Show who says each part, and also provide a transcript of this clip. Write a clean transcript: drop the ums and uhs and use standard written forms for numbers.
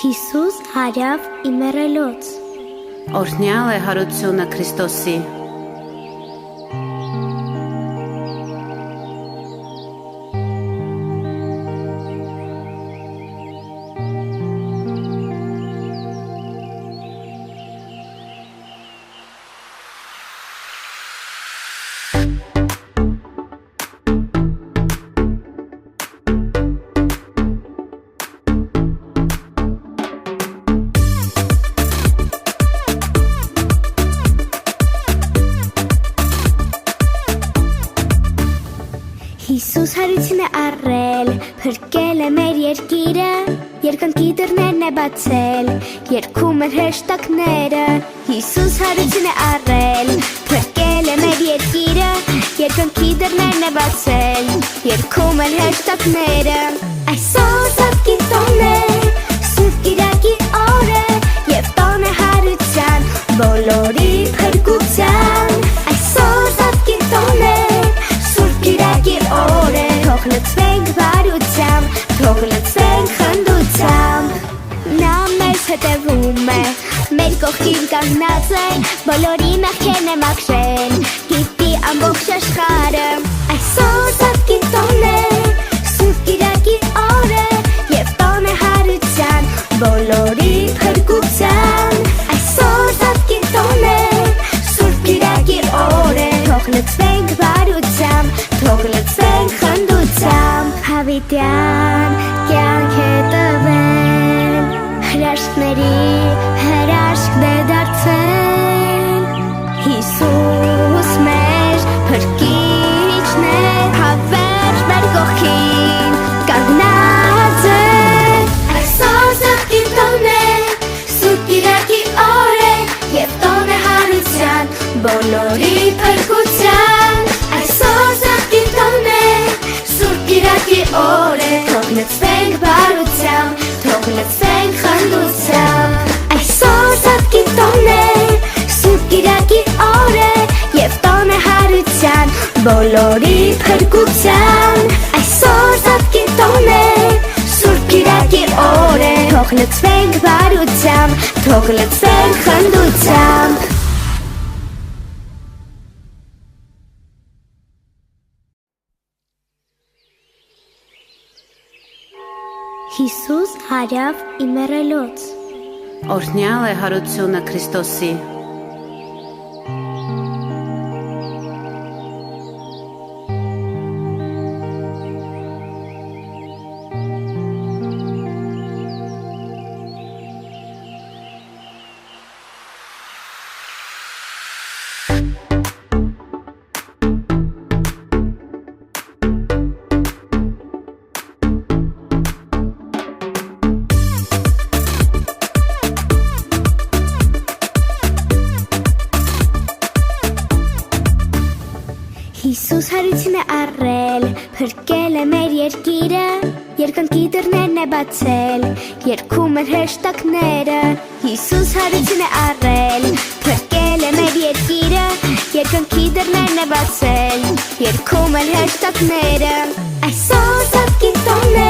Speaker 1: Հիսուս հարավ իմերելոց
Speaker 2: Օրհնյալ է հարությունը Քրիստոսի
Speaker 1: Հիսուս հարություն է առել, փրկել է մեր երկիրը, երկնքի դռներն է բացել, երգում են հրեշտակները։ Հիսուս հարություն է առել, փրկել է մեր երկիրը, երկնքի դռներն է բացել, երգում են հրեշտակները։ Այսօր Սատկի տոն է, Սուրբ Կիրակի օր է, եւ տոն է հարության, բոլորի փրկության։ Այսօր Սատկի տոն է, Սուրբ Կիրակի օր է, թող լցվենք բարությամբ, թող լցվենք խնդությամբ։ Նա մեզ հետևում է, մեր կողքին կանգնած է, բոլորի մեղքերն է մաքրել, գիտի ամբողջ աշխարհը։ Այսօր Սատկի տոն է, Սուրբ Կիրակի օր է, եւ տոն է հարության, բոլորի փրկության։ Այսօր Սատկի տոն է, Սուրբ Կիրակի օր է, թող լցվենք բարությամբ, թող լցվենք խնդությամբ։ Հավիտյան կյանք է տվել, հրաշքների հրաշքն է դարձել, Հիսուս մեր փրկիչն է, հավերժ մեր կողքին կանգնած է։ Այսօր Սատկի տոն է, Սուրբ Կիրակի օր է, եւ տոն է հարության, բոլորի փրկության։ Այսօր Սատկի տոն է, Սուրբ Կիրակի օր է, թող լցվենք բարությամբ, թող լցվենք խնդությամբ։ Այսօր Սատկի տոն է, Սուրբ Կիրակի օր է, եւ տոն է հարության, բոլորի փրկության։ Այսօր Սատկի տոն է, Սուրբ Կիրակի օր է, թող լցվենք բարությամբ, թող լցվենք խնդությամբ։ Հիսուս հարավ իմերելոց
Speaker 2: Օրհնյալ է հարությունը Քրիստոսի
Speaker 1: Հիսուս հարություն է առել, փրկել է մեր երկիրը, երկնքի դռներն է բացել, երգում են հրեշտակները։ Հիսուս հարություն է առել, փրկել է մեր երկիրը, երկնքի դռներն է բացել, երգում են հրեշտակները։ Այսօր Սատկի տոն է,